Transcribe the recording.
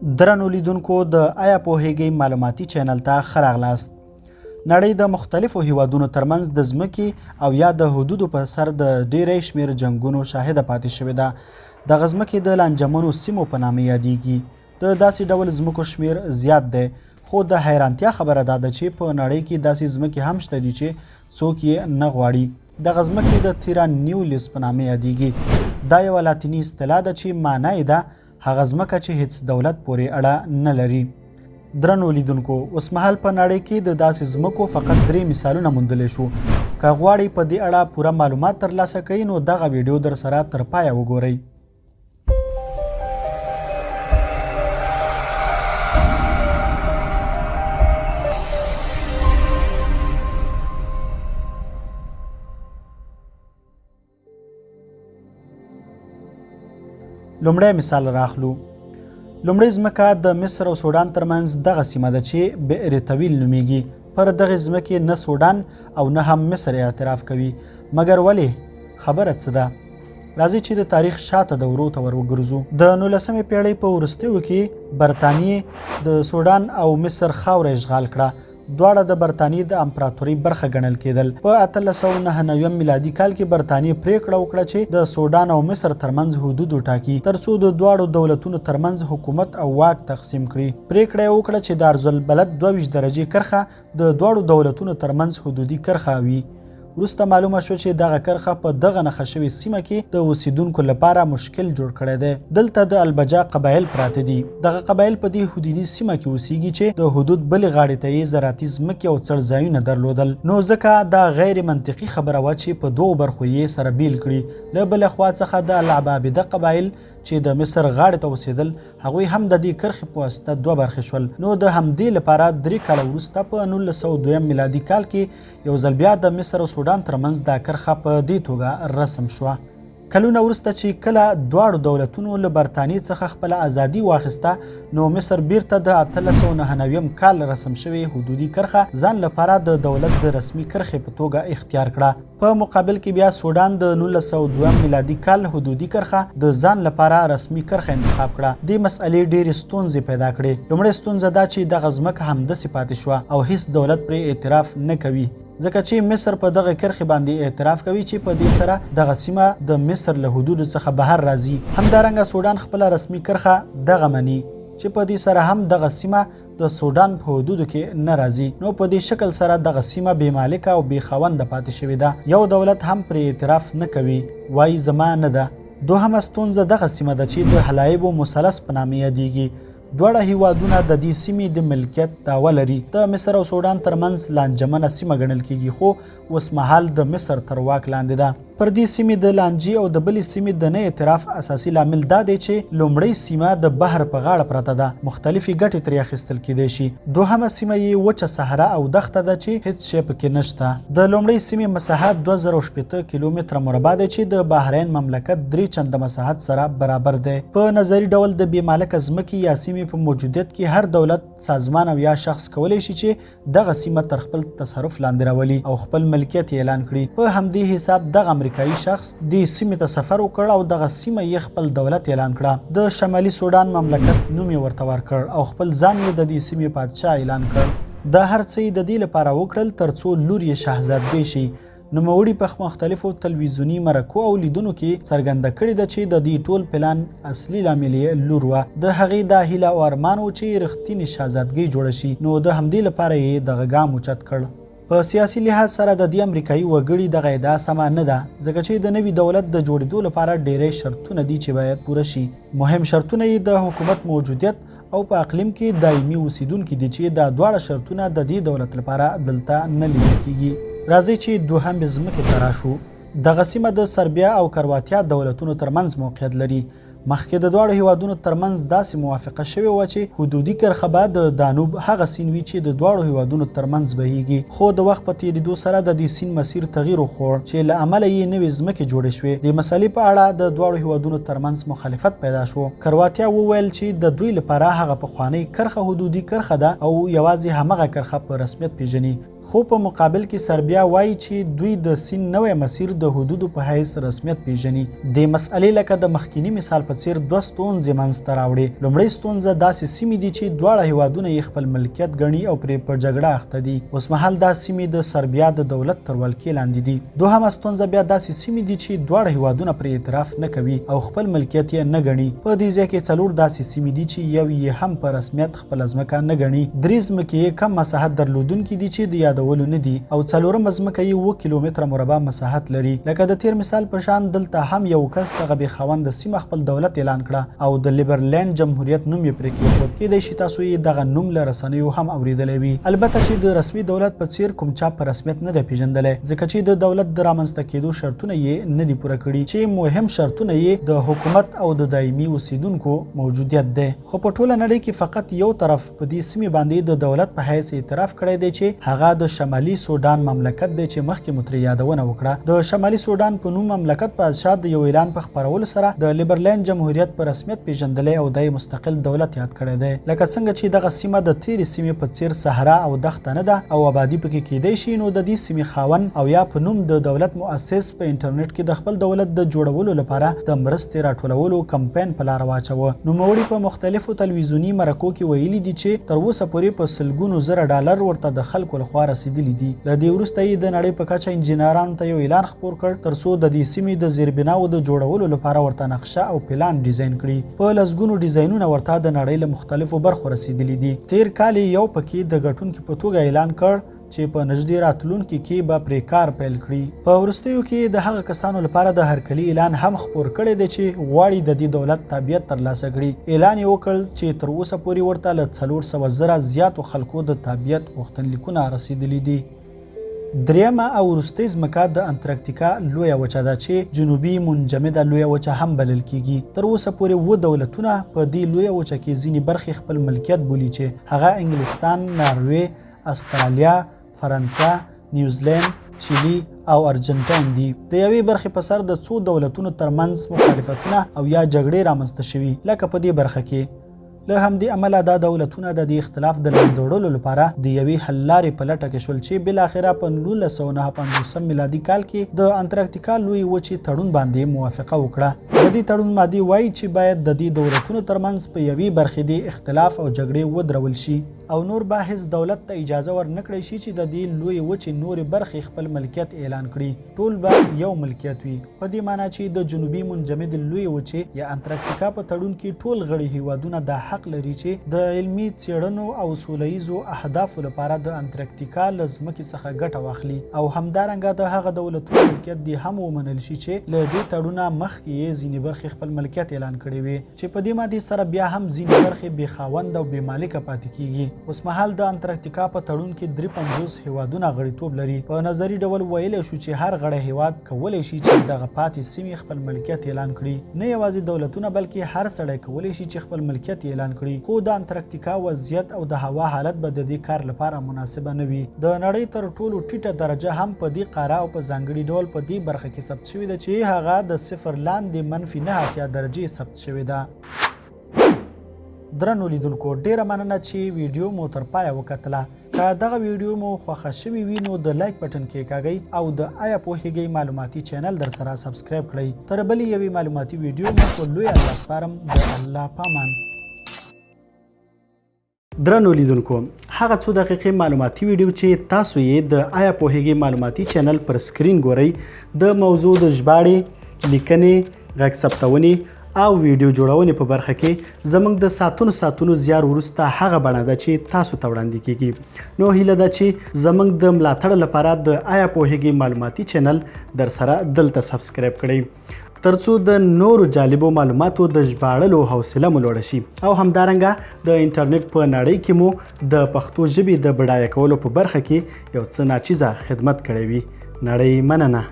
درنو لیدونکو د آیا پوهیږئ معلوماتي چینل ته ښه راغلاست. نړۍ د مختلفو هیوادونو ترمنځ د ځمکې او یا د حدودو په سر د ډیری شمیر جنګونو شاهده پاتې شوې ده. دغه ځمکې د لانجمنو سیمو په نامه یادیږي. د داسې ډول ځمکو شمیر زیات دی، خو د حیرانتیا خبره دا ده چې په نړۍ کې داسې ځمکې هم شته دي چې څوک یې نه غواړي. دغه ځمکې د تیرانیولیوس په نامه یادیږي. دا یوه لاتیني اصطلاح ده چې معنی یې ده هغه ځمکه چې هیڅ دولت پورې اړه نه لري. درنو لیدونکو، اوس مهال په نړۍ کې د داسې ځمکو فقط 3 مثالونه موندلی شو. که غواړئ په دې اړه پوره معلومات ترلاسه کړئ نو دغه ویډیو درسره تر پایه وګورئ. لومړی مثال راخلو. لومړی ځمکه د مصر او سودان ترمنځ دغه سیمه ده چې بئر طویل نومیږي. پر دغه ځمکې نه سودان او نه هم مصر اعتراف کوي. مګر ولې؟ خبره څه ده؟ راځئ چې د تاریخ شاته دورو ته ور وګرځو. د 19مې پیړۍ په وروستیو کې برطانیې د سودان او مصر خاوره اشغال کړه. دواړه د برطانیې د امپراتورۍ برخه ګڼل کېدل. په 1899 میلادي کال کې برطانیې پریکړه وکړه چې د سودان او مصر ترمنځ حدود وټاکي ترڅو د دواړو دولتونو ترمنځ حکومت او واک تقسیم کړي. پریکړه یې وکړه چې د عرضالبلد 22 درجې کرښه د دواړو دولتونو ترمنځ حدودي کرښه وي. وروسته معلومه شو چې دغه کرښه په دغه نښه شوې سیمه کې د اوسیدونکو لپاره مشکل جوړ کړی دی. دلته د البجا قبایل پراته دي. دغه قبایل په دې حدودي سیمه کې اوسیږي چې د حدود بلې غاړې ته یې زراعتي ځمکې او څړځایونه درلودل. نو ځکه دا غیر منطقي خبره وه چې په 2 برخو یې سره بیل کړي. له بلې خوا څخه د العبابده قبایل چې د مصر غاړې ته اوسېدل، هغوی هم د دې کرښې په واسطه 2 برخې شول. نو د همدې لپاره 3 کاله وروسته په 1902 میلادي کال کې یو ځل بیا د مصر او سودان ترمنځ دا کرښه په دې توګه رسم شوه. کلونه وروسته چې کله دواړو دولتونو له برطانیې څخه خپله ازادي واخیسته، نو مصر بیرته د 1899 کال رسم شوې حدودي کرښه ځان لپاره د دولت د رسمي کرښې په توګه اختیار کړه. په مقابل کې بیا سودان د 1902 میلادي کال حدودي کرښه د ځان لپاره رسمي کرښه انتخاب کړه. دې مسئلې ډېرې ستونزې پیدا کړې. لومړۍ ستونزه دا چې دغه ځمکه همداسې پاتې شوه او هیڅ دولت پرې اعتراف نه کوي، ځکه چې مصر په دغه کرښې باندې اعتراف کوي چې په دې سره دغه سیمه د مصر له حدودو څخه بهر راځي. همدارنګه سودان خپله رسمي کرښه دغه مني چې په دې سره هم دغه سیمه د سودان په حدودو کې نه راځي. نو په دې شکل سره دغه سیمه بې مالکه او بې خاونده پاتې شوې ده. یو دولت هم پرې اعتراف نه کوي، وایي زما نه ده. دوهمه ستونزه دغه سیمه ده چې د حلایبو مثلث په نامه یادیږي. دواړه هیوادونه د دې سیمې د ملکیت دعوه لري. د مصر او سودان ترمنځ لانجمنه سیمه ګڼل کیږي، خو اوس مهال د مصر تر واک لاندې ده. پر دې سیمې د لانجې او د بلې سیمې د نه اعتراف اساسي لامل دا دی چې لومړۍ سیمه د بحر په غاړه پرته ده، مختلفې ګټې ترې اخیستل کیدی شي. دوهمه سیمه یې وچه صحرا او دښته ده چې هیڅ شی پکې نشته. د لومړۍ سیمې مساحت 2060 کیلومتره مربع دی چې د بحرین مملکت 3 چنده مساحت سره برابر دی. په نظري ډول د بې مالکه ځمکې یا سیمې په موجودیت کې هر دولت، سازمان او یا شخص کولی شي چې دغه سیمه تر خپل تصرف لاندې راولي او خپل ملکیت اعلان کړي. په همدې حساب دغه امریکایي شخص دې سیمې ته سفر وکړ او دغه سیمه یې خپل دولت اعلان کړه. د شمالي سودان مملکت نوم یې ورته ورکړ او خپل ځان یې د دې سیمې پادشاه اعلان کړ. دا هر څه یې د دې لپاره وکړل ترڅو لور یې شهزادګۍ شي. نوموړي په مختلفو تلویزیوني مرکو او لیدونو کې څرګنده کړې ده چې د دې ټول پلان اصلي لامل یې لور وه. د هغې دا هیله او ارمان و چې رښتینې شهزادګۍ جوړه شي، نو د همدې لپاره یې دغه ګام اوچت کړ. په سیاسي لحاظ سره د دې امریکایي وګړي دغه ادعا سمه نه ده، ځکه چې د نوي دولت د جوړېدو لپاره ډېری شرطونه دي چې باید پوره شي. مهم شرطونه یې د حکومت موجودیت او په اقلیم کې دایمي اوسیدونکي دي چې دا دواړه شرطونه د دې دولت لپاره دلته نه لیدل کیږي. راځئ چې دوهمې ځمکې ته راشو. دغه سیمه د سربیا او کرواتیا دولتونو ترمنځ موقعیت لري. مخکې د دواړو هیوادونو ترمنځ داسې موافقه شوې وه چې حدودي کرښه به د دانوب هغه سیند وي چې د دواړو هیوادونو ترمنځ بهیږي. خو د وخت په تېرېدو سره د دې سیند مسیر تغییر وخوړ چې له امله یې نوې ځمکې جوړې شوې. د مسلې په اړه د دواړو هیوادونو ترمنځ مخالفت پیدا شو. کرواتیا وویل چې د دوی لپاره هغه پخوانۍ کرښه حدودي کرښه ده او یوازې همغه کرښه په رسمیت پیژني، خو په مقابل کې سربیا وایي چې دوی د سین نوې مسیر د حدودو په حیث رسمیت پیژني. د مسئلې لکه د مخکینی مثال په څیر دوه ستونزې منځته راوړي. لومړی ستونزه داسې سیمې دي چې دواړه هیوادونه یې خپل ملکیت ګڼي او پرې په جګړه اخته دي. اوسمهال دا سیمې د سربیا د دولت تر ولکې لاندې دي. دوهمه ستونزه بیا داسې سیمې دي چې دواړه هیوادونه پرې اعتراف نه کوي او خپل ملکیت یې نه ګڼي. په دې ځای کې څلور داسې سیمې دي چې یو یې هم په رسمیت خپل ځمکه نه ګڼي. درې ځمکې یې کم مساحت درلودونکي دي چې د یادولو نه دي او څلورمه ځمکه یې 7 کیلومتره مربع مساحت لري. لکه د تیر مثال په شان دلته هم یو کس دغه بې خاونده سیمه خپل دولت اعلان کړه او د لیبرلینډ جمهوریت نوم یې پرې کېښود. کیدای شي تاسو یې دغه نوم له رسنیو هم اورېدلی وي. البته چې د رسمي دولت په څیر کوم چا په رسمیت نه دی پیژندلی، ځکه چې د دولت د رامنځته کېدو شرطونه یې نه دي پوره کړي چې مهم شرطونه یې د حکومت او د دایمي اوسیدونکو موجودیت دی. خو په ټوله نړۍ کې فقط یو طرف په دې سیمې باندې د دولت په حیث اعتراف کړی دی چې هغه د شمالي سودان مملکت دی چې مخکې مو ترې یادونه وکړه. د شمالي سودان په نوم مملکت په اساس د یو اعلان په خپرولو سره د لیبرلینډ جمهوریت په رسمیت پیژندلی او د مستقل دولت یاد کړی دی. لکه څنګه چې دغه سیمه د تیرې سیمې په څیر صحرا او دښته نه ده او آبادي پکې کېدای شي، نو د دې سیمې خاوند او یا په نوم د دولت مؤسس په انټرنیټ کې د خپل دولت د جوړولو لپاره د مرستې راټولولو کمپاین په لار واچوه. نوموړي په مختلفو تلویزیوني مرکو کې ویلي دي چې تر اوسه پورې په سلګونو زره ډالر ورته د خلکو لخوا رسیدلي دي. له دې وروسته یې د نړۍ په کچه انجینرانو ته یو اعلان خپور کړ ترڅو د دې سیمې د زیربناو د جوړولو لپاره ورته نقشه او پلان ډیزاین کړي. په لسګونو ډیزاینونه ورته د نړۍ له مختلفو برخو رسیدلي دي. تیر کال یو پکې د ګټونکي په توګه اعلان کړ چې په نژدې راتلونکي کې به پرې کار پیل کړي. په وروستیو کې د هغه کسانو لپاره د هرکلي اعلان هم خپور کړی دی چې غواړي د دې دولت تابعیت ترلاسه کړي. اعلان یې وکړ چې تر اوسه پورې ورته له 400,000 زیاتو خلکو د تابعیت غوښتنلیکونه رسیدلي دي. دریمه او وروستۍ ځمکه د انټارکټیکا لویه وچه ده چې جنوبي منجمده لویه وچه هم بلل کیږي. تر اوسه پورې 7 دولتونه په دې لویه وچه کې ځینې برخې خپل ملکیت بولي چې هغه انګلستان، ناروې، استرالیا، فرانسه، نیوزیلند، چیلی او ارجنټاین دي. د یوې برخې په سر د څو دولتونو ترمنځ مخالفتونه او یا جګړې رامنځته شوي، لکه په دې برخه کې. له همدې امله دا دولتونه د دې اختلاف د منځه وړلو لپاره د یوې حل لارې په لټه کې شول چې بالاخره په 1959 میلادي کال کې د انټارکټیکا لویې وچې تړون باندې موافقه وکړه. د دې تړون مادې وایي چې باید د دې دولتونو ترمنځ په یوې برخې د اختلاف او جګړې ودرول شي او نور به هیڅ دولت ته اجازه ورنکړی شي چې د دې لویې وچې نورې برخې خپل ملکیت اعلان کړي. ټول به یو ملکیت وي، په دې معنی چې د جنوبي منجمد لویې وچې یا انټارکټیکا په تړون کې ټول غړي هیوادونه د حق لري چې د علمي څېړنو او سوله ییزو اهدافو لپاره د انټارکټیکا له ځمکې څخه ګټه واخلي او همدارنګه د هغه دولتونو ملکیت دې هم ومنل شي چې له دې تړونه مخکې یې ځینې برخې خپل ملکیت اعلان کړي وي، چې په دې مادې سره بیا هم ځینې برخې بې خاوند او بې مالکه پاتې کیږي. اوسمهال د انټارکټیکا په تړون کې 53 هیوادونه غړیتوب لري. په نظري ډول ویلی شو چې هر غړی هیواد کولی شي چې دغه پاتې سیمې خپل ملکیت اعلان کړي. نه یوازې دولتونه بلکې هر سړی کولی شي چې خپل ملکیت اعلان کړي. خو د انټارکټیکا وضعیت او د هوا حالت به د دې کار لپاره مناسبه نه وي. د نړۍ تر ټولو ټیټه درجه هم په دې قاره او په ځانګړي ډول په دې برخه کې ثبت شوې ده چې هغه د 0 لاندې -9 درجې ثبت شوې ده. درنو لیدونکو، ډیره مننه چې ویډیو مو تر پایه وکتله. که دغه ویډیو مو خوښه شوي وي نو د لایک بټن کېکاږئ او د آیا پوهیږئ معلوماتي چینل درسره سبسکرایب کړئ. تر بلې یوې معلوماتي ویډیو مو په لوی الله سپارم. د الله پامان. درنو لیدونکو، هغه څو دقیقې معلوماتي ویډیو چې تاسو یې د آیا پوهیږئ معلوماتي چینل پر سکرین ګورئ، د موضوع د ژباړې، لیکنې، غږ ثبتونې او ویډیو جوړونې په برخه کې زموږ د ساعتونو زیار وروسته هغه بڼه ده چې تاسو ته وړاندې کیږي. نو هیله ده چې زموږ د ملاتړ لپاره د آیا پوهیږئ معلوماتي چینل درسره دلته سبسکرایب کړئ ترڅو د نورو جالبو معلوماتو د ژباړلو حوصله مو لوړه شي او همدارنګه د انټرنیټ په نړۍ کې مو د پښتو ژبې د بډایه کولو په برخه کې یو څه ناچیزه خدمت کړی وي. نړۍ مننه.